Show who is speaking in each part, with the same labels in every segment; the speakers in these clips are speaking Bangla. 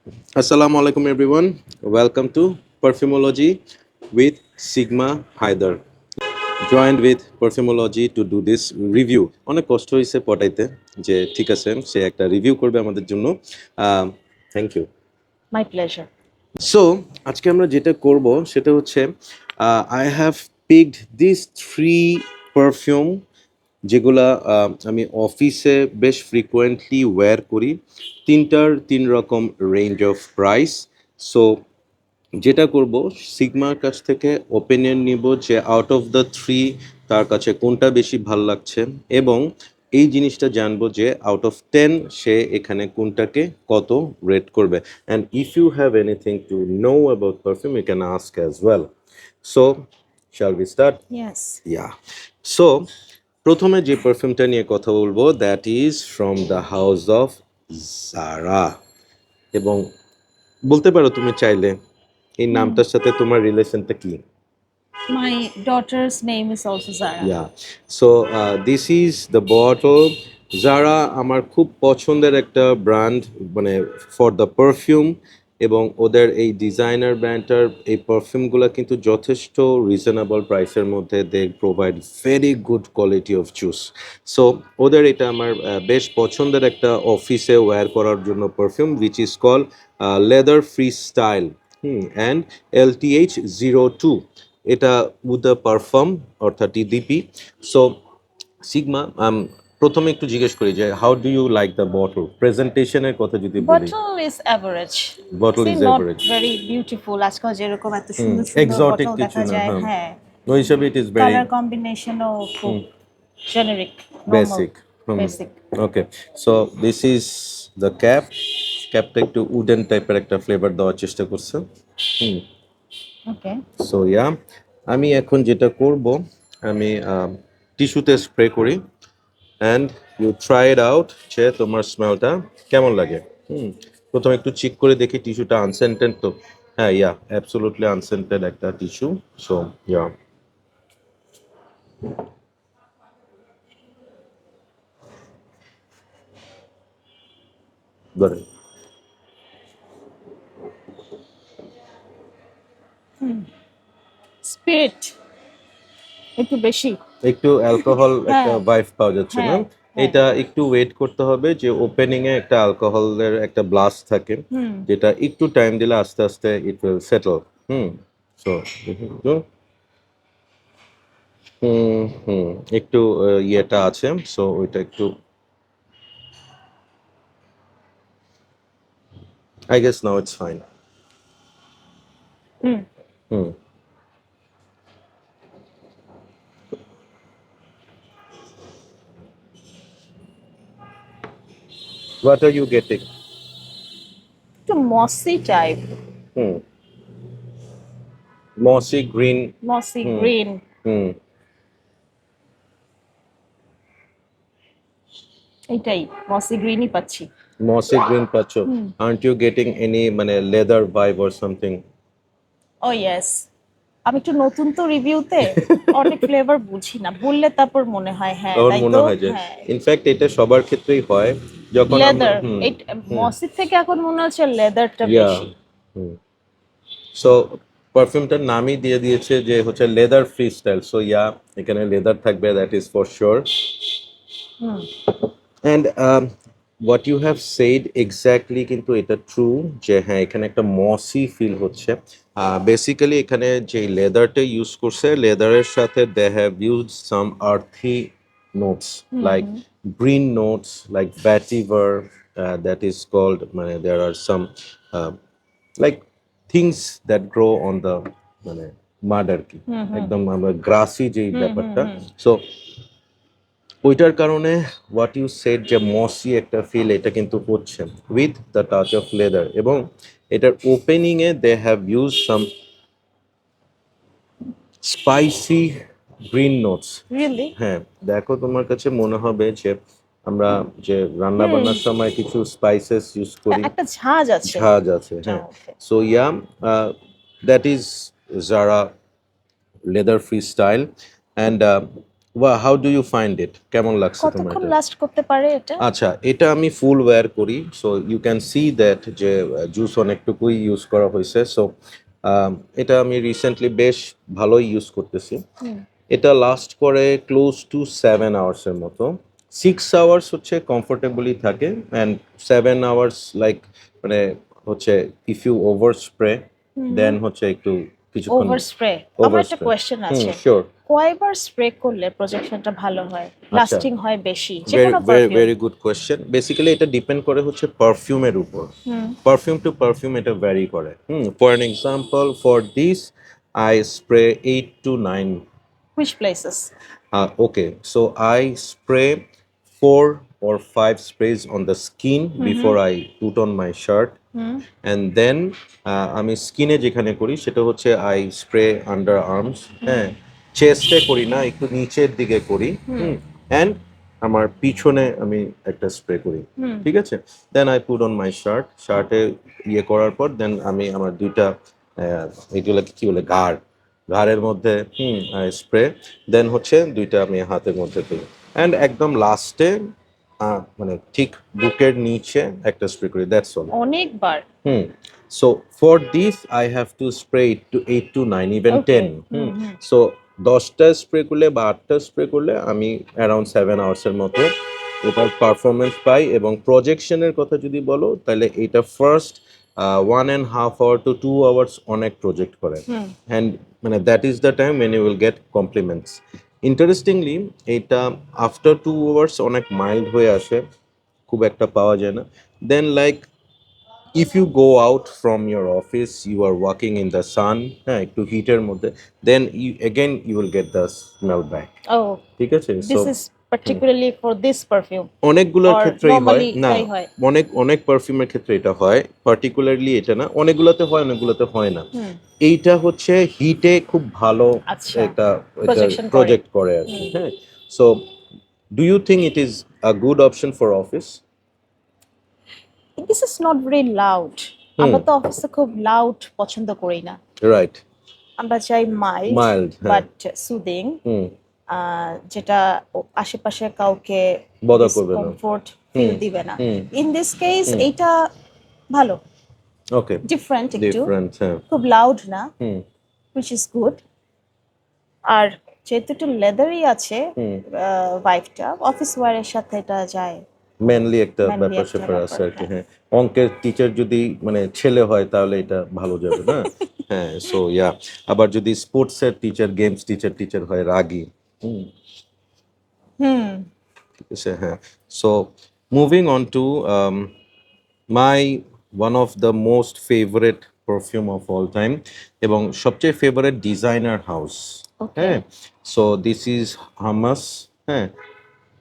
Speaker 1: Assalamu alaikum everyone. Welcome to Perfumology with Sigma Haider. Joined with Perfumology to do this review. অনেক কষ্ট হয়েছে পটাইতে যে ঠিক আছে সে একটা রিভিউ করবে আমাদের জন্য। Thank you.
Speaker 2: My pleasure.
Speaker 1: So আজকে আমরা যেটা করব সেটা হচ্ছে I have picked this three perfume যেগুলা আমি অফিসে বেশ ফ্রিকোয়েন্টলি ওয়্যার করি। তিনটার তিন রকম রেঞ্জ অফ প্রাইস। সো যেটা করব সিগমার কাছ থেকে ওপিনিয়ন নিব যে আউট অফ দ্য থ্রি তার কাছে কোনটা বেশি ভাল লাগছে, এবং এই জিনিসটা জানবো যে আউট অফ 10 সে এখানে কোনটাকে কত রেট করবে। And if you have anything to know about perfume you can ask as well. So shall we start?
Speaker 2: Yes.
Speaker 1: Yeah. So প্রথমে যে পারফিউমটা নিয়ে কথা বলবো that is from the house of Zara. এবং বলতে পারো তুমি চাইলে এই নামটার সাথে তোমার রিলেশনটা কি?
Speaker 2: My daughter's name is also Zara.
Speaker 1: Yeah. So this is the bottle. যারা আমার খুব পছন্দের একটা ব্র্যান্ড, মানে ফর দ্য পারফিউম, এবং ওদের এই ডিজাইনার ব্র্যান্ডটার এই পারফিউমগুলো কিন্তু যথেষ্ট রিজনেবল প্রাইসের মধ্যে they provide very good quality of juice. So ওদের এটা আমার বেশ পছন্দের একটা অফিসে ওয়্যার করার জন্য perfume which is call leather free style and LTH02। এটা উড দ্য পারফর্ম অর্থাৎ ডিপি। সো সিগমা, প্রথমে একটু জিজ্ঞেস করি যে how do you like the bottle? প্রেজেন্টেশনের কথা যদি বলি,
Speaker 2: Bottle is average.
Speaker 1: Bottle
Speaker 2: See,
Speaker 1: is
Speaker 2: not
Speaker 1: average,
Speaker 2: very beautiful. আজকাল যেরকম এত সুন্দর সুন্দর
Speaker 1: এক্সোটিক
Speaker 2: bottle
Speaker 1: কিছু
Speaker 2: দেখা
Speaker 1: না।
Speaker 2: যায়,
Speaker 1: হ্যাঁ,
Speaker 2: হ্যাঁ।
Speaker 1: ওই হিসাবে ইট ইজ ভেরি
Speaker 2: কালার কম্বিনেশনও খুব generic, normal,
Speaker 1: basic.
Speaker 2: Basic.
Speaker 1: Okay, so this is the cap. ক্যাপটা একটু উডেন টাইপের একটা ফ্লেভার দেওয়ার চেষ্টা করছে।
Speaker 2: ওকে।
Speaker 1: সো ইয়া, আমি এখন যেটা করব, আমি টিস্যুতে স্প্রে করি and you try it out যে তোমার স্মেলটা কেমন লাগে। প্রথমে একটু চেক করে দেখি টিস্যুটা আনসেন্টেড তো। হ্যাঁ, ইয়া, অ্যাবসোলুটলি আনসেন্টেড একটা টিস্যু। সো ইয়া, ধরেন
Speaker 2: স্পিরিট একটু বেশি।
Speaker 1: একটু অ্যালকোহল একটা
Speaker 2: হ্যাঁ,
Speaker 1: ভাইব পাওয়া যাচ্ছে না?
Speaker 2: হ্যাঁ, হ্যাঁ।
Speaker 1: এটা একটু ওয়েট করতে হবে যে ওপেনিং এ একটা অ্যালকোহলের একটা ব্লাস্ট থাকে, যেটা একটু টাইম দিলে আস্তে আস্তে it will settle. So hmm একটু ইয়েটা আছে, সো ওইটা একটু I guess now it's fine. Hmm what are you getting?
Speaker 2: একটু মসি টাইপ,
Speaker 1: হুম মসি গ্রিন।
Speaker 2: মসি
Speaker 1: হুম
Speaker 2: গ্রিন।
Speaker 1: হুম
Speaker 2: এইটাই, মসি গ্রিনই পাচ্ছি।
Speaker 1: মসি গ্রিন পাচ্ছ? আরন্ট ইউ গেটিং এনি মানে leather vibe or something?
Speaker 2: Oh yes, আমি একটু নতুন তো রিভিউতে অনেক ফ্লেভার বুঝি না, বললে তারপর মনে হয় হ্যাঁ,
Speaker 1: আমার
Speaker 2: তাই
Speaker 1: মনে
Speaker 2: তো।
Speaker 1: হয় যে
Speaker 2: হ্যাঁ,
Speaker 1: ইনফ্যাক্ট এটা সবার ক্ষেত্রেই হয় যখন আমরা
Speaker 2: লেদার,
Speaker 1: হুম
Speaker 2: এই
Speaker 1: হুম
Speaker 2: মসির থেকে এখন মনে হচ্ছে লেদারটা
Speaker 1: ইয়া
Speaker 2: বেশি।
Speaker 1: হুম সো পারফিউমটার নামই দিয়ে দিয়েছে যে হচ্ছে leather free style. So yeah, এখানে লেদার থাকবে, that is for sure. And what you have said exactly, কিন্তু এটা ট্রু যে হ্যাঁ এখানে একটা মসি ফিল হচ্ছে। বেসিক্যালি এখানে যে লেদারটা ইউজ করছে, লেদারের সাথে they have use some earthy notes like green notes like vetiver, that is called, মানে there are some like things that grow on the মানে মাড আর কি, একদম আমরা গ্রাসি যেই ব্যাপারটা। সো ওইটার কারণে হোয়াট ইউ সেড যে মসি একটা ফিল এটা কিন্তু হচ্ছে with the touch of leather. এবং এটার ওপেনিং এ they have use some spicy green notes.
Speaker 2: Really?
Speaker 1: হ্যাঁ, দেখো তোমার কাছে মনে হবে যে আমরা যে রান্না বান্নার সময় কিছু স্পাইসেস ইউজ করি,
Speaker 2: একটা ঝাঁজ আছে
Speaker 1: ঝাঁজ আছে।
Speaker 2: এটার
Speaker 1: হ্যাঁ,
Speaker 2: মধ্যে।
Speaker 1: So yeah, that is Zara leather free style, and how do you find it, কেমন লাগছে তোমার
Speaker 2: কতক্ষণ
Speaker 1: এটা?
Speaker 2: লাস্ট করতে পারে এটা?
Speaker 1: আচ্ছা, এটা আমি ফুল ওয়্যার করি, so you can see that যে জুস অনেকটুকুই ইউজ করা হয়েছে। সো এটা আমি রিসেন্টলি বেশ ভালোই ইউজ করতেছি।
Speaker 2: হুম।
Speaker 1: এটা লাস্ট করে ক্লোজ টু 7 আওয়ার্সের মতো। 6 আওয়ার্স হচ্ছে কমফোর্টেবলি থাকে, অ্যান্ড 7 আওয়ার্স লাইক মানে হচ্ছে ইফ ইউ ওভার স্প্রে দেন হচ্ছে একটু কিছুক্ষণ
Speaker 2: ওভার স্প্রে, আমার একটা
Speaker 1: ওভারস্প্রে।
Speaker 2: কোয়েশ্চেন আছে,
Speaker 1: শিওর।
Speaker 2: কয়বার স্প্রে করলে প্রজেকশনটা ভালো হয়,
Speaker 1: আচ্ছা,
Speaker 2: লাস্টিং হয় বেশি, যে
Speaker 1: ভেরি
Speaker 2: কোনো
Speaker 1: very
Speaker 2: perfume?
Speaker 1: Very good question. Basically এটা ডিপেন্ড করে হচ্ছে পারফিউমের উপর, পারফিউম টু পারফিউম এটা ভ্যারি করে। For an example, for this I spray 8 to 9.
Speaker 2: Which places?
Speaker 1: Okay, so I spray 4 or 5 sprays on the skin before I put on my shirt, and then আমি স্কিনে যেখানে করি সেটা হচ্ছে আই স্প্রে আন্ডার আর্মস, হ্যাঁ, চেস্টে করি না, একটু নিচের দিকে করি, অ্যান্ড আমার পিছনে আমি একটা স্প্রে করি, ঠিক আছে। Then I put on my শার্টে ইয়ে করার পর দেন আমি আমার দুইটা এগুলোকে কি বলে, ঘাড়ের মধ্যে স্প্রে, দেন হচ্ছে দুইটা আমি হাতের মধ্যে দিই, অ্যান্ড একদম লাস্টে মানে ঠিক বুকের নিচে একটা স্প্রে করি, দ্যাটস অল।
Speaker 2: অনেকবার?
Speaker 1: So for this I have to spray 8 to 9, even
Speaker 2: Okay.
Speaker 1: 10। So 10টা স্প্রে করলে বা 8টা স্প্রে করলে আমি অ্যারাউন্ড 7 আওয়ার্সের মতো এটার পারফরমেন্স পাই। এবং প্রজেকশনের কথা যদি বলো তাহলে এটা ফার্স্ট 1.5 hour to 2 hours অনেক প্রজেক্ট করে, অ্যান্ড মানে that is the time when you will get compliments. Interestingly এটা আফটার 2 আওয়ার্স অনেক মাইল্ড হয়ে আসে, খুব একটা পাওয়া যায় না। দেন like if you go out from your office, you are walking in the sun, হ্যাঁ, একটু হিটের মধ্যে, then you again you will get the smell back,
Speaker 2: ও,
Speaker 1: ঠিক আছে।
Speaker 2: This
Speaker 1: so
Speaker 2: is particularly for this perfume
Speaker 1: অনেকগুলোর
Speaker 2: or
Speaker 1: ক্ষেত্রেই হয়
Speaker 2: normally
Speaker 1: না,
Speaker 2: এটাই হয়?
Speaker 1: অনেক অনেক পারফিউমের ক্ষেত্রে এটা হয়, পার্টিকুলারলি এটা না, অনেকগুলোতে হয় অনেকগুলোতে হয় না। এইটা হচ্ছে হিটে খুব ভালো
Speaker 2: আচ্ছা,
Speaker 1: একটা
Speaker 2: Projection করে।
Speaker 1: প্রজেক্ট করে আর কি, হ্যাঁ। So do you think it is a good option for office?
Speaker 2: This is not very loud. আমরা তো অফিসে খুব লাউড পছন্দ করি না,
Speaker 1: রাইট,
Speaker 2: আমরা চাই মাইল্ড
Speaker 1: মাইল্ড, হ্যাঁ।
Speaker 2: বাট সুদিং, যেটা আশেপাশে কাউকে
Speaker 1: বদা করবে না।
Speaker 2: কমফোর্ট ফিল দিবে না।
Speaker 1: হুম।
Speaker 2: ইন দিস কেস এইটা ভালো,
Speaker 1: ওকে,
Speaker 2: ডিফারেন্ট একটু,
Speaker 1: ডিফারেন্ট, হ্যাঁ।
Speaker 2: খুব লাউড না,
Speaker 1: হুম
Speaker 2: which is good. আর যেহেতু একটু লেদারই আছে ভাইবটা, অফিস ওয়্যারের সাথে এটা যায়।
Speaker 1: মেনলি একটা
Speaker 2: Mainly
Speaker 1: ব্যাপার
Speaker 2: একটা
Speaker 1: স্যাপার আছে
Speaker 2: ব্যাপার,
Speaker 1: আর কি, হ্যাঁ। অঙ্কের টিচার যদি মানে ছেলে হয় তাহলে এটা ভালো যাবে না, হ্যাঁ। সো ইয়া, আবার যদি স্পোর্টসের টিচার, গেমস টিচার হয় রাগী, ঠিক আছে, হ্যাঁ। So moving on to my one of the most favourite perfume of all time এবং সবচেয়ে ফেভারেট ডিজাইনার হাউস,
Speaker 2: Okay.
Speaker 1: হ্যাঁ। সো দিস ইজ হামাস, হ্যাঁ,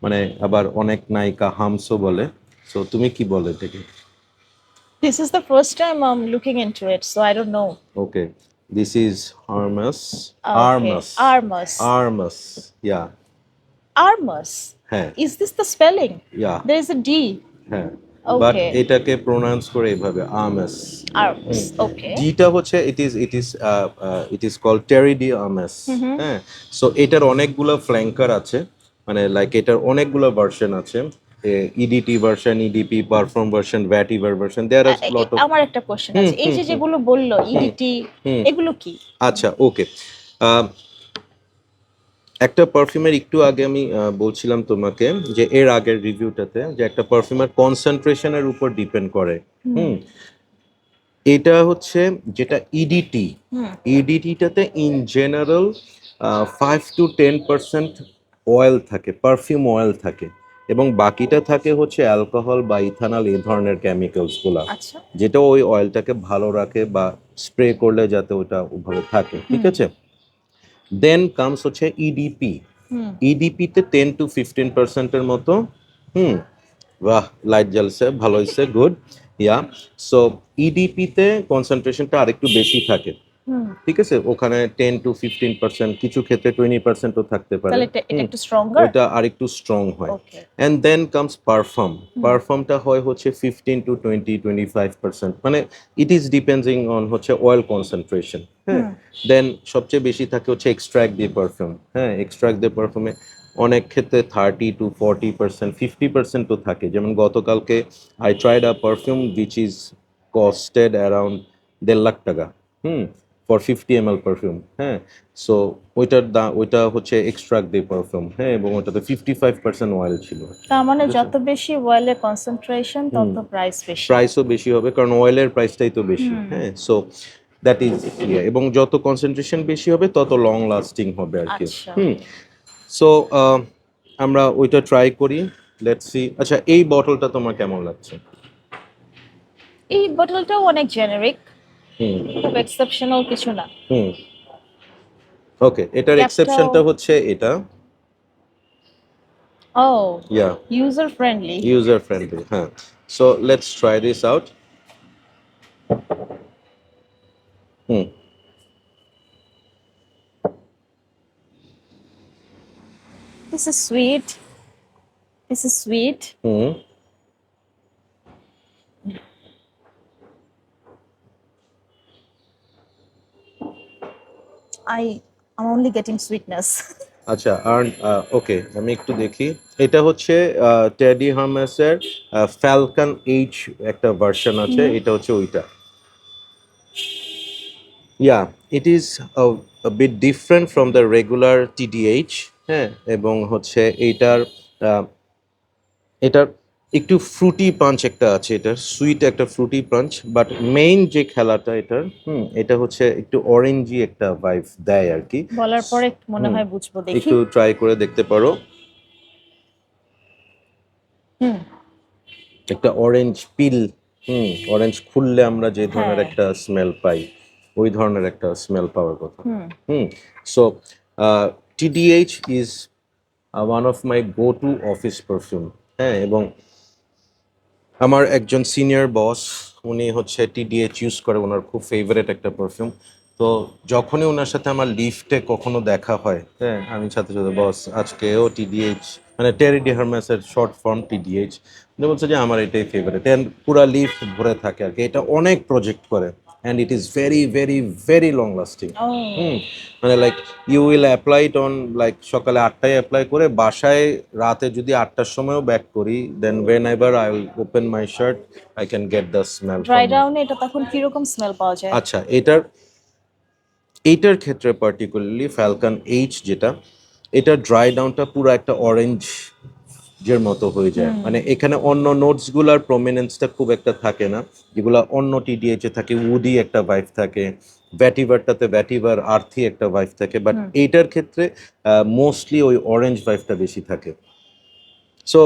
Speaker 1: মানে আবার অনেক নায়িকা হামসও বলে। সো তুমি কি বলে এটাকে?
Speaker 2: This is the first time I'm looking into it, so I don't know.
Speaker 1: Okay, this is Hermes,
Speaker 2: Okay.
Speaker 1: Armas,
Speaker 2: Armas.
Speaker 1: Armas, yeah,
Speaker 2: Armas.
Speaker 1: হ্যাঁ,
Speaker 2: Is this the spelling?
Speaker 1: Yeah,
Speaker 2: There is a D.
Speaker 1: হ্যাঁ,
Speaker 2: Okay.
Speaker 1: বাট এটাকে প্রোনাউন্স করে এভাবে আরমাস।
Speaker 2: Armas. Okay.
Speaker 1: ডিটা হচ্ছে it is called Terre de Armas, হ্যাঁ। সো এটার অনেকগুলো ফ্ল্যাঙ্কার আছে, মানে লাইক এটার অনেকগুলো ভার্সন আছে, EDT version, EDP parfum version, vetiver version, there are lot of.
Speaker 2: আমার একটা কোশ্চেন আছে, এই যে যেগুলো বললো ইডিটি, এগুলো কি?
Speaker 1: আচ্ছা, ওকে। একটা পারফিউমের একটু আগে আমি বলছিলাম তোমাকে যে এর আগের রিভিউটাতে যে একটা পারফিউমের কনসেন্ট্রেশনের উপর ডিপেন্ড করে। এটা হচ্ছে যেটা ইডিটি, ইডিটিটাতে ইন জেনারেল 5 to 10% অয়েল থাকে, পারফিউম অয়েল থাকে, এবং বাকিটা থাকে হচ্ছে অ্যালকোহল বা ইথানল, এই ধরনের কেমিক্যালসগুলো,
Speaker 2: আচ্ছা।
Speaker 1: যেটা ওই অয়েলটাকে ভালো রাখে বা স্প্রে করলে যাতে ওটা ওভাবে থাকে, ঠিক আছে। দেন কামস হচ্ছে ইডিপি, ইডিপিতে 10 to 15%-এর মতো, বাহ, লাইট জ্বলছে, ভালো হয়েছে, গুড, ইয়া। সো ইডিপিতে কনসেন্ট্রেশনটা আরেকটু বেশি থাকে, ঠিক আছে, ওখানে 10 to 15%, কিছু ক্ষেত্রে 20%ও থাকতে পারে,
Speaker 2: তাহলে এটা একটু স্ট্রঙ্গার।
Speaker 1: ওটা আরেকটু স্ট্রং হয়।
Speaker 2: ওকে।
Speaker 1: অ্যান্ড দেন কামস পারফর্ম, পারফর্মটা হয় হচ্ছে 15 to 20-25%, মানে ইট ইজ ডিপেন্ডিং অন হচ্ছে অয়েল কনসেন্ট্রেশন, হ্যাঁ। দেন সবচেয়ে বেশি থাকে হচ্ছে এক্সট্রাক্ট দিয়ে পারফিউম, হ্যাঁ, এক্সট্রাক্ট দিয়ে পারফিউমে অনেক ক্ষেত্রে 30 to 40%, 50%ও থাকে। যেমন গতকালকে I tried a perfume which is costed around 1.5 lakh টাকা, ফর 50 ml পারফিউম। হ্যাঁ, সো ওইটার দাম, ওইটা হচ্ছে এক্সট্রাক্ট দিয়ে পারফিউম, হ্যাঁ, এবং ওটাতে 55% অয়েল ছিল।
Speaker 2: তার মানে
Speaker 1: ঠিক আছে?
Speaker 2: যত বেশি অয়েলের কনসেন্ট্রেশন তত প্রাইস বেশি।
Speaker 1: প্রাইসও বেশি হবে, কারণ অয়েলের প্রাইসটাই তো বেশি। হ্যাঁ, সো দ্যাট ইজ ক্লিয়ার। এবং যত কনসেন্ট্রেশন বেশি হবে তত লং লাস্টিং হবে আর কি।
Speaker 2: আচ্ছা,
Speaker 1: সো আমরা ওইটা ট্রাই করি, লেটস সি। আচ্ছা, এই বটলটা তোমার কেমন লাগছে?
Speaker 2: এই বোতলটাও অনেক জেনারিক,
Speaker 1: হুম
Speaker 2: খুব এক্সেপশনাল কিছু না।
Speaker 1: হুম ওকে, এটার
Speaker 2: ক্যাপটাও
Speaker 1: এক্সেপশনটা হচ্ছে এটা।
Speaker 2: ও
Speaker 1: yeah,
Speaker 2: user friendly.
Speaker 1: User friendly. হ্যাঁ, so let's try this out. Hmm
Speaker 2: this is sweet, this is sweet.
Speaker 1: Hmm
Speaker 2: I'm only getting sweetness.
Speaker 1: আচ্ছা, আর ওকে, আমি একটু দেখি। এটা হচ্ছে টেডি হার্মেসের ফ্যালকন এইচ একটা ভার্সন আছে, এটা হচ্ছে ওইটা। Yeah, it is bit different from the regular TDH. হ্যাঁ, এবং হচ্ছে এইটার এটার একটু ফ্রুটি পাঞ্চ একটা আছে, এটার সুইট একটা ফ্রুটি পাঞ্চ, বাট মেইন যে খেলাটা এটার, এটা হচ্ছে একটু অরেঞ্জি একটা ভাইব দেয় আর কি।
Speaker 2: বলার পরে মনে হয় বুঝবো, দেখি।
Speaker 1: একটু ট্রাই করে দেখতে পারো।
Speaker 2: হুম,
Speaker 1: একটা অরেঞ্জ পিল, অরেঞ্জ খুললে আমরা যে ধরনের
Speaker 2: হ্যাঁ।
Speaker 1: একটা স্মেল পাই, ওই ধরনের একটা স্মেল পাওয়ার কথা।
Speaker 2: Hmm,
Speaker 1: so TDH is one of my go to office perfume. হ্যাঁ, এবং আমার একজন সিনিয়র বস, উনি হচ্ছে টিডিএইচ ইউজ করে, ওনার খুব ফেভারেট একটা পারফিউম। তো যখনই ওনার সাথে আমার লিফটে কখনো দেখা হয়, হ্যাঁ, আমি সাথে সাথে, বস আজকেও টিডিএইচ, মানে টেরি ডি হার্মেসের শর্ট ফর্ম টিডিএইচ। উনি বলছে যে আমার এটাই ফেভারিট, অ্যান্ড পুরা লিফট ভরে থাকে আর কি। এটা অনেক প্রজেক্ট করে, and it is very very very long lasting.
Speaker 2: ও
Speaker 1: মানে like you will apply it on, like সকালে 8টায় অ্যাপ্লাই করে বাসায় রাতে যদি 8টার সময়ও ব্যাক করি, then whenever I will open my shirt, I can get the smell
Speaker 2: dry
Speaker 1: from.
Speaker 2: ডাউনে এটা তখন কিরকম স্মেল পাওয়া যায়?
Speaker 1: আচ্ছা, এইটার ক্ষেত্রে পার্টিকুলারলি ফ্যালকন এইচ যেটা, এটা ড্রাই ডাউনটা পুরো একটা অরেঞ্জ যের মতো হয়ে যায়। মানে এখানে অন্য নোটসগুলার প্রমিনেন্সটা খুব একটা থাকে না, যেগুলো অন্য টিডিএইচ এ থাকে। উডি একটা ভাইব থাকে, ভ্যাটিভারটাতে ভ্যাটিভার আর্থি একটা ভাইব থাকে, বাট এইটার ক্ষেত্রে মোস্টলি ওই অরেঞ্জ ভাইবটা বেশি থাকে। সো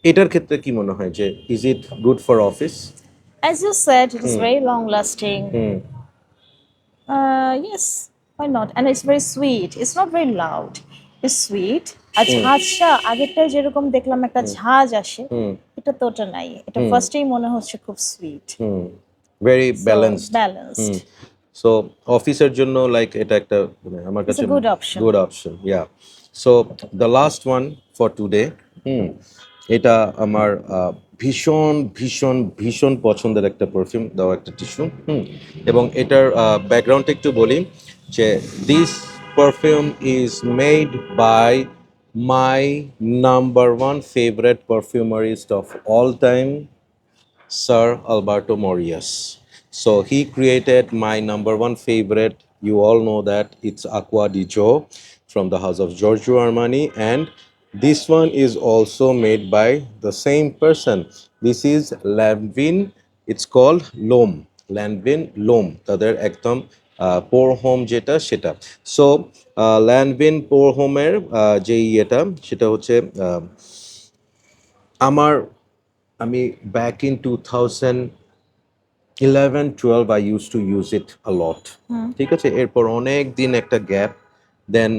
Speaker 1: এটার ক্ষেত্রে কি মনে হয় যে is it good for office?
Speaker 2: As you said, it is very long lasting.
Speaker 1: Hmm
Speaker 2: Yes, why not? And it's very sweet. It's not very loud. It's sweet. আর ঝাঁঝটা আগেরটাই যেরকম দেখলাম একটা ঝাঁঝ আসে,
Speaker 1: হুম
Speaker 2: এটা তো ওটা নাই। এটা ফার্স্টেই মনে হচ্ছে খুব সুইট,
Speaker 1: হুম ভেরি ব্যালেন্সড।
Speaker 2: ব্যালেন্সড।
Speaker 1: সো অফিসের জন্য লাইক এটা একটা, মানে আমার
Speaker 2: It's
Speaker 1: কাছে
Speaker 2: a good option.
Speaker 1: Good option. Yeah, so the last one for today. এটা আমার ভীষণ ভীষণ ভীষণ পছন্দের একটা পারফিউম। দাও একটা টিস্যু। এবং এটার ব্যাকগ্রাউন্ডটা একটু বলি, যে this perfume is made by my number one favourite perfumerist of all time, Sir Alberto Morias. So he created my number one favorite. You all know that it's Acqua di Gio from the house of Giorgio Armani, and this one is also made by the same person. This is Lanvin. It's called Lom. Lanvin Lom. তাদের একদম পোর হোম যেটা সেটা। সো ল্যানভিন পোর হোমের যে ইয়েটা, সেটা হচ্ছে আমার, আমি back in 2011-12 I used to use it a lot. ঠিক আছে, এরপর অনেক দিন একটা gap, then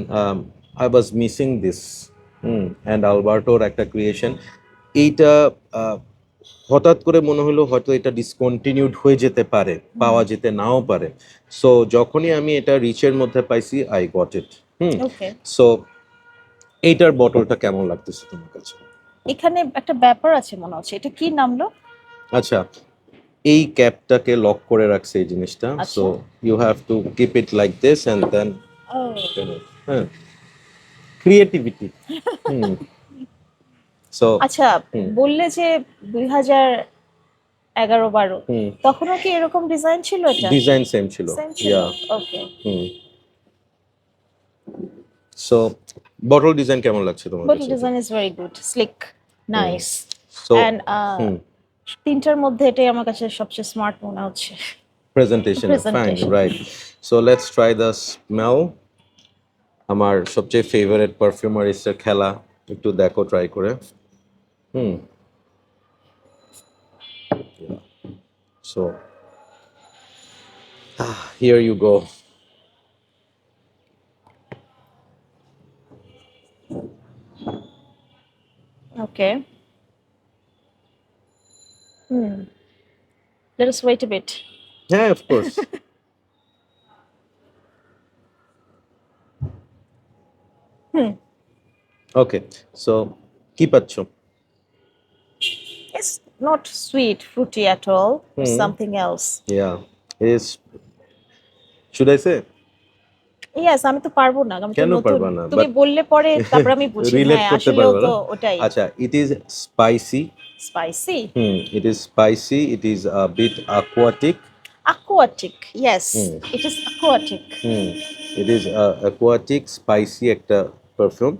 Speaker 1: I was missing this, and আলবার্টোর একটা ক্রিয়েশন। এইটা হঠাৎ করে মনে হলো হয়তো এটা ডিসকন্টিনিউড হয়ে যেতে পারে, পাওয়া যেতে নাও পারে। সো যখনই আমি এটা রিচের মধ্যে পাইছি, I got it.
Speaker 2: Okay,
Speaker 1: so এইটার বটলটা কেমন লাগতেছে তোমার কাছে?
Speaker 2: এখানে একটা ব্যাপার আছে মনে হচ্ছে। এটা কি নামলো?
Speaker 1: আচ্ছা, এই ক্যাপটাকে লক করে রাখছে এই জিনিসটা।
Speaker 2: আচ্ছা।
Speaker 1: So you have to keep it like this, and then,
Speaker 2: ও
Speaker 1: হ্যাঁ, ক্রিয়েটিভিটি হুম সো
Speaker 2: আচ্ছা,
Speaker 1: হুম
Speaker 2: বললে যে 2011-12
Speaker 1: হুম
Speaker 2: তখনও কি এরকম ডিজাইন ছিল এটা?
Speaker 1: ডিজাইন সেম ছিল
Speaker 2: সেম ছিল,
Speaker 1: yeah
Speaker 2: okay.
Speaker 1: Hmm so bottle design কেমন লাগছে তোমার
Speaker 2: বটল
Speaker 1: কাছে
Speaker 2: design is very good, sleek, nice.
Speaker 1: So
Speaker 2: and
Speaker 1: hmm
Speaker 2: তিনটার মধ্যে এটাই আমার কাছে সবচেয়ে স্মার্ট মনে হচ্ছে।
Speaker 1: Presentation fine
Speaker 2: presentation.
Speaker 1: Right so let's try the smell আমার সবচেয়ে ফেভারিট পারফিউমারিস্টের খেলা একটু দেখো ট্রাই করে hmm so here you go
Speaker 2: okay, let us wait a bit.
Speaker 1: হ্যাঁ অফকোর্স ওকে সো কি পাচ্ছ
Speaker 2: It's not sweet, fruity at all. It's something else.
Speaker 1: Yeah is should I say
Speaker 2: Yes, আমি তো পারবো না, আমি তো
Speaker 1: কেন
Speaker 2: নতুন।
Speaker 1: পারবা না
Speaker 2: তুমি
Speaker 1: বাট
Speaker 2: বললে পরে তারপর আমি বুঝি,
Speaker 1: রিলেট
Speaker 2: হ্যাঁ
Speaker 1: করতে
Speaker 2: আসলেও
Speaker 1: পারবা
Speaker 2: তো
Speaker 1: না
Speaker 2: ওটাই।
Speaker 1: আচ্ছা it is spicy
Speaker 2: spicy,
Speaker 1: it is spicy it is a bit aquatic
Speaker 2: aquatic. Yes, it is aquatic.
Speaker 1: it is aquatic spicy একটা perfume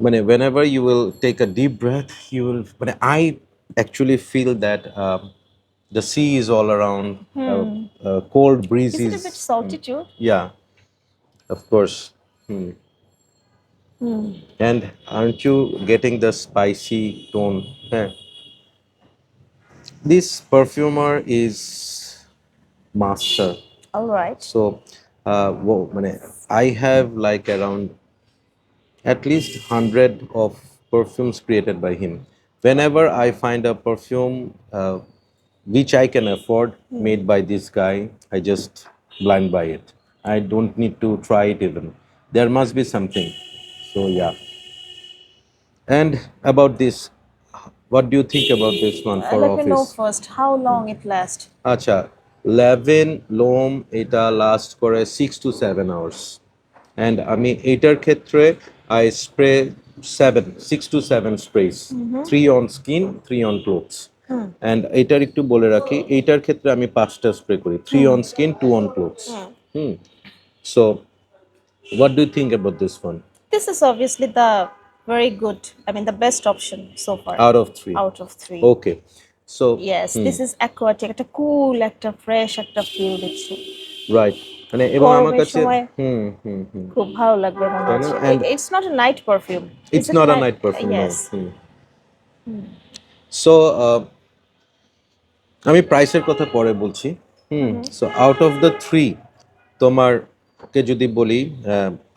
Speaker 1: মানে whenever you will take a deep breath you will মানে I actually feel that the sea is all around cold breeze
Speaker 2: Is it a bit salty too?
Speaker 1: yeah of course and aren't you getting the spicy tone yeah. This perfumer is master
Speaker 2: All right.
Speaker 1: so মানে I have like around at least 100 of perfumes created by him whenever I find a perfume which I can afford made by this guy I just blind buy it I don't need to try it even there must be something so yeah and about this what do you think about this one for
Speaker 2: Let me know
Speaker 1: office
Speaker 2: first how long it lasts.
Speaker 1: আচ্ছা 11 লোম এটা লাস্ট করে 6 to 7 hours and আমি এটার ক্ষেত্রে I spray 6 to 7 sprays 3 on skin 3 on clothes and এটার একটু বলে রাখি এইটার ক্ষেত্রে আমি 5টা স্প্রে করি 3 on skin 2 on clothes so what do you think about this one
Speaker 2: This is obviously the very good, I mean the best option so far.
Speaker 1: out of 3
Speaker 2: Out of 3.
Speaker 1: okay so
Speaker 2: Yes, this is aquatic, একটা কুল, একটা ফ্রেশ একটা ফিল দিচ্ছে।
Speaker 1: right মানে এবং আমার
Speaker 2: গরমের
Speaker 1: কাছে
Speaker 2: সময় খুব ভালো লাগবে মনে
Speaker 1: তাই না?
Speaker 2: হচ্ছে।
Speaker 1: And
Speaker 2: It's not a night perfume.
Speaker 1: it's not a night perfume
Speaker 2: Yes.
Speaker 1: no so আমি প্রাইসের কথা পরে বলছি সো আউট অফ দ্য 3 তোমারকে যদি বলি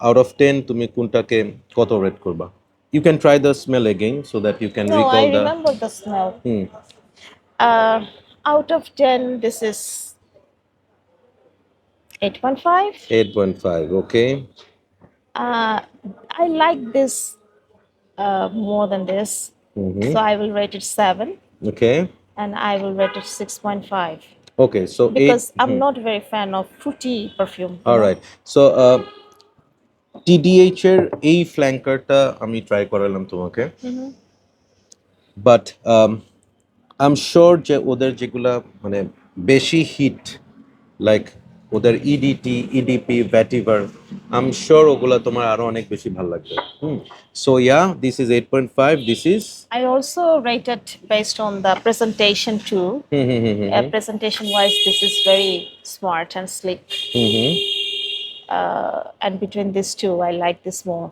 Speaker 1: আউট অফ 10 তুমি কোনটাকে কত রেট করবা you can try the smell again so that you can
Speaker 2: No, I
Speaker 1: recall the
Speaker 2: remember the smell. Out of 10, this is 8.5.
Speaker 1: 8.5 okay
Speaker 2: I like this more than this, so I will rate it 7,
Speaker 1: okay
Speaker 2: and I will rate it 6.5
Speaker 1: okay so
Speaker 2: because
Speaker 1: 8
Speaker 2: I'm not very fan of fruity perfume.
Speaker 1: all right so TDH এর এই ফ্ল্যাঙ্কারটা আমি ট্রাই করালাম তোমাকে বাট আই এম শিওর যে ওদের যেগুলা মানে বেশি হিট লাইক ওদের EDT EDP vetiver I am sure ওগুলা তোমার আরো অনেক বেশি ভালো লাগবে so yeah this is 8.5 this is
Speaker 2: I also rate it based on the presentation too. Presentation wise, this is very smart and slick. And between these two, I like this more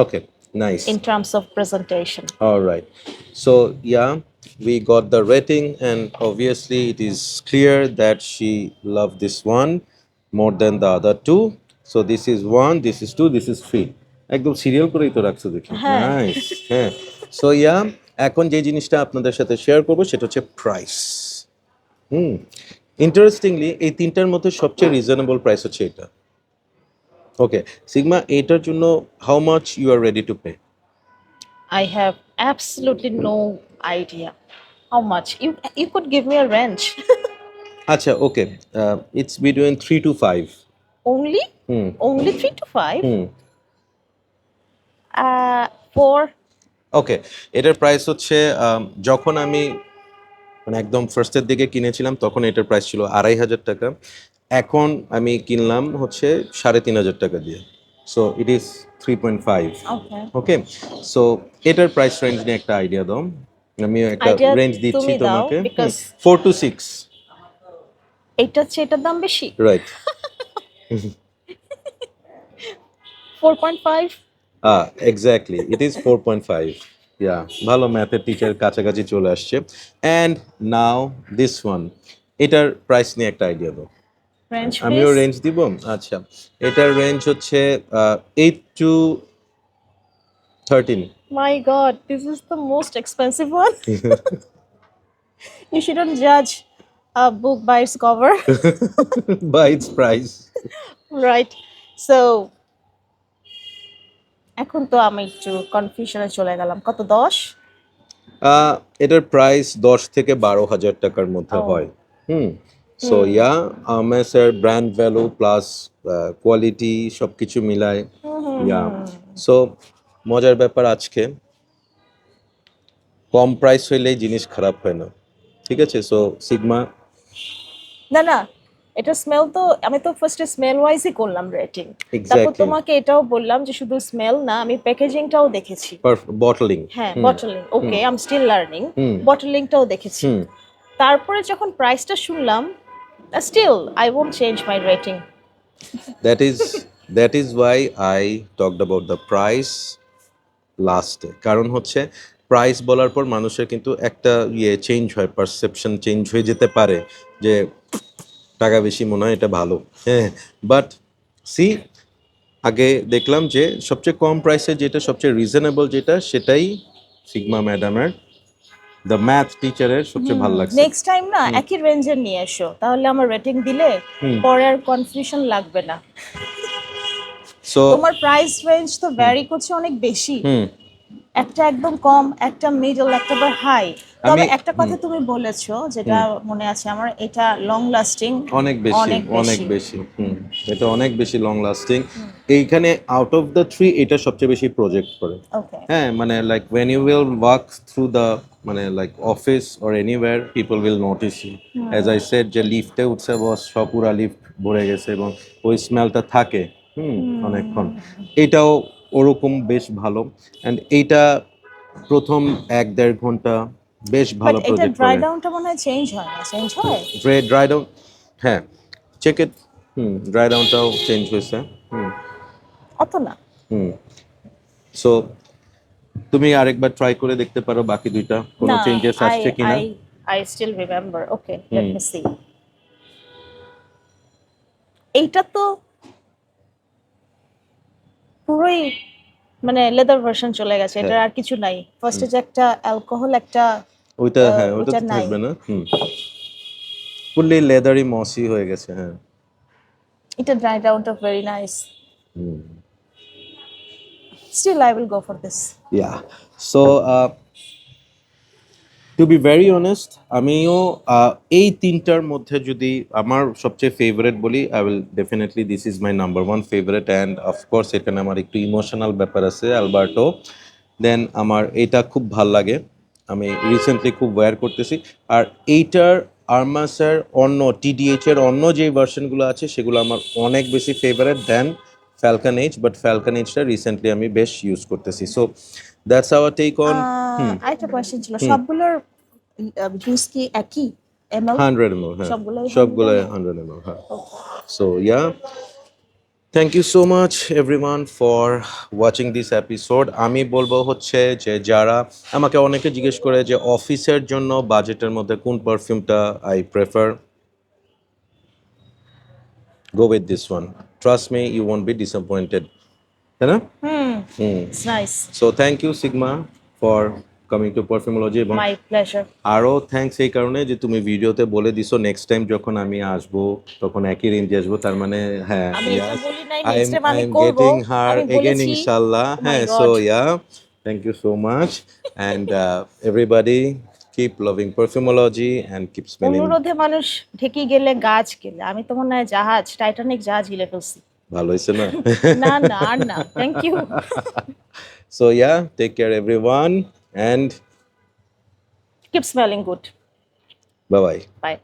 Speaker 1: okay nice
Speaker 2: in terms of presentation.
Speaker 1: all right so yeah we got the rating and obviously it is clear that she loved this one more than the other two so this is 1 this is 2 this is 3 একদম সিরিয়াল করেই তো রাখছো দেখি নাইস হ্যাঁ সো ইয়া এখন যে জিনিসটা আপনাদের সাথে শেয়ার করব সেটা হচ্ছে প্রাইস ইন্টারেস্টিংলি এই তিনটার মধ্যে সবচেয়ে রিজনেবল প্রাইস হচ্ছে এটা ওকে সিগমা এটার জন্য how much you are ready to pay
Speaker 2: I have absolutely no idea how much. You could give me a range.
Speaker 1: আচ্ছা okay it's between 3 to 5
Speaker 2: Only? Only 3 to 5? Four
Speaker 1: okay, এটার প্রাইস হচ্ছে যখন আমি মানে একদম ফার্স্টের দিকে কিনেছিলাম তখন এটার প্রাইস ছিল 2,500 টাকা। এখন আমি কিনলাম হচ্ছে 3,500 টাকা দিয়ে। So it is 3.5।
Speaker 2: Okay
Speaker 1: okay, so এটার প্রাইস রেঞ্জ নিয়ে একটা আইডিয়া দাও। আমি একটা
Speaker 2: আইডিয়া
Speaker 1: রেঞ্জ দিচ্ছি
Speaker 2: তুমি দাও
Speaker 1: তোমাকে,
Speaker 2: বিকজ
Speaker 1: 4 to 6।
Speaker 2: এইটার চেয়ে এটার দাম বেশি।
Speaker 1: রাইট।
Speaker 2: 4.5।
Speaker 1: Exactly, it is 4.5। ইয়া, ভালো ম্যাথের টিচার কাছাকাছি চলে আসছে। অ্যান্ড নাও দিস ওয়ান, এটার প্রাইস নিয়ে একটা আইডিয়া দাও।
Speaker 2: রেঞ্জ
Speaker 1: আমিও
Speaker 2: প্লিজ।
Speaker 1: রেঞ্জ দিব। আচ্ছা, এটার রেঞ্জ হচ্ছে 8 to 13।
Speaker 2: My God, this is the most expensive one. You shouldn't judge a book by its cover.
Speaker 1: By its price.
Speaker 2: Right. So এখন তো আমি একটু কনফিউশনে চলে গেলাম। কত 10?
Speaker 1: এটার প্রাইস 10 থেকে 12,000 টাকার মধ্যে
Speaker 2: Oh.
Speaker 1: হয়। সো ইয়া, আমেসের ব্র্যান্ড ভ্যালু প্লাস কোয়ালিটি সবকিছু মিলায়। ইয়া, সো মজার ব্যাপার আজকে কম প্রাইস হইলেই জিনিস খারাপ হয় না, ঠিক আছে? সো সিগমা,
Speaker 2: না না, এটা স্মেল তো আমি তো ফার্স্টে স্মেল ওয়াইজই করলাম রেটিং। তারপর
Speaker 1: এক্স্যাক্টলি,
Speaker 2: তোমাকে এটাও বললাম যে শুধু স্মেল না, আমি প্যাকেজিংটাও দেখেছি।
Speaker 1: বটলিং।
Speaker 2: হ্যাঁ, bottling, okay, I am still learning.
Speaker 1: Hmm.
Speaker 2: বটলিংটাও দেখেছি।
Speaker 1: হুম,
Speaker 2: তারপরে যখন প্রাইসটা শুনলাম, still I won't change my rating.
Speaker 1: That is why I talked about the price লাস্টে। কারণ হচ্ছে প্রাইস বলার পর মানুষের কিন্তু একটা চেঞ্জ হয়, পারসেপশন চেঞ্জ হয়ে যেতে পারে যে টাকা বেশি মনে হয় এটা ভালো। হ্যাঁ, বাট সি, আগে দেখলাম যে সবচেয়ে কম প্রাইসে যেটা সবচেয়ে রিজনেবল যেটা সেটাই সিগমা ম্যাডামের, দ্য ম্যাথ টিচারের সবচেয়ে ভালো লাগছে।
Speaker 2: নেক্সট টাইম না একই রেঞ্জের নিয়ে এসো, তাহলে আমার রেটিং দিলে পরে আর কনফিউশন লাগবে না।
Speaker 1: সো
Speaker 2: তোমার প্রাইস রেঞ্জ তো ভ্যারি করছে অনেক বেশি। একটা একদম কম, একটা মিডল, একটা আবার হাই। তবে একটা কথা তুমি বলেছো যেটা মনে আছে আমার, এটা লং লাস্টিং
Speaker 1: অনেক বেশি, অনেক বেশি। এটা অনেক বেশি লং লাস্টিং। এইখানে আউট অফ দ্য থ্রি এটা সবচেয়ে বেশি প্রজেক্ট করে।
Speaker 2: ওকে।
Speaker 1: হ্যাঁ, মানে like when you will walk through the মানে like office or anywhere, people will notice you. As I said যে লিফটে উঠছে বস, সব পুরা লিফট ভরে গেছে এবং ওই স্মেলটা থাকে অনেকক্ষণ। এটাও ওরকম বেশ ভালো। অ্যান্ড এইটা প্রথম 1-1.5 ঘন্টা বেশ
Speaker 2: বাট
Speaker 1: ভালো
Speaker 2: এটা
Speaker 1: প্রজেক্ট
Speaker 2: ড্রাই
Speaker 1: করে।
Speaker 2: ডাউনটা মনে হয় চেঞ্জ হয় না, চেঞ্জ হয়?
Speaker 1: ড্রাই ডাউন, হ্যাঁ, চেক ইট। ড্রাই ডাউনটাও চেঞ্জ হয়েছে।
Speaker 2: অত না।
Speaker 1: সো তুমি আরেকবার ট্রাই করে দেখতে পারো বাকি দুইটা কোনো
Speaker 2: না,
Speaker 1: চেঞ্জেস
Speaker 2: আই
Speaker 1: আসছে কিনা।
Speaker 2: I I still remember. Okay, let me see. এইটা তো পুরোই মানে লেদার ভার্সন চলে গেছে, এটা আর কিছু নাই। ফার্স্টে যে একটা অ্যালকোহল একটা
Speaker 1: ওইটা, হ্যাঁ, ওইটা
Speaker 2: ওটা
Speaker 1: তো
Speaker 2: নাই।
Speaker 1: থাকবে না। ফুললি লেদারি মসি হয়ে গেছে। হ্যাঁ,
Speaker 2: এটা ড্রাই ডাউনটা very nice. Still I will go for this.
Speaker 1: Yeah, so to be very honest, আমিও এই তিনটার মধ্যে যদি আমার সবচেয়ে ফেভারিট বলি, I will definitely this is my number one favourite. And of course এখানে আমার একটু ইমোশনাল ব্যাপার আছে, অ্যালবার্টো। দেন আমার এইটা খুব ভাল লাগে, আমি রিসেন্টলি খুব ওয়্যার করতেছি। আর এইটার আরমাসের অন্য টিডিএইচ এর অন্য যে ভার্সনগুলো আছে সেগুলো আমার অনেক বেশি favourite then falcon H. But falcon এইচটা রিসেন্টলি আমি বেশ ইউজ করতেছি। So that's our take on.
Speaker 2: আরেকটা কোয়েশ্চেন ছিল, সবগুলোর জুস কি একই এমএল?
Speaker 1: 100 ml, হ্যাঁ,
Speaker 2: সবগুলোই
Speaker 1: সবগুলো
Speaker 2: 100 ml?
Speaker 1: 100 ml, হ্যাঁ। So yeah, thank you so much everyone for watching this episode. আমি বলবো হচ্ছে যে যারা আমাকে অনেকে জিজ্ঞেস করে যে অফিসের জন্য বাজেটের মধ্যে কোন পারফিউমটা I prefer, go with this one. Trust me, you won't be disappointed, তাই না?
Speaker 2: It's nice.
Speaker 1: So thank you Sigma for coming to Perfumology. এবং
Speaker 2: My pleasure.
Speaker 1: আরও থ্যাঙ্কস এই কারণে যে তুমি ভিডিওতে বলে দিছো নেক্সট টাইম যখন আমি আসবো তখন একই রেঞ্জে আসবো। তার মানে হ্যাঁ,
Speaker 2: আমি এটা বলি নাই
Speaker 1: আই
Speaker 2: নেক্সট
Speaker 1: এম
Speaker 2: টাইম আমি করব,
Speaker 1: গেটিং হার
Speaker 2: আমি
Speaker 1: এগেন
Speaker 2: বলেছি।
Speaker 1: ইনশাল্লাহ।
Speaker 2: Oh my
Speaker 1: হ্যাঁ,
Speaker 2: God.
Speaker 1: So yeah, thank you so much. And everybody keep loving perfumology and keep smelling.
Speaker 2: অনুরোধে মানুষ ঢেকে গেলে গাছ গেলে, আমি তো মনে হয় জাহাজ, টাইটানিক জাহাজ গিলে ফেলছি।
Speaker 1: ভালো হয়েছে না?
Speaker 2: না না আর না, thank you.
Speaker 1: So yeah, take care everyone and
Speaker 2: Keep smelling good.
Speaker 1: bye bye.
Speaker 2: Bye.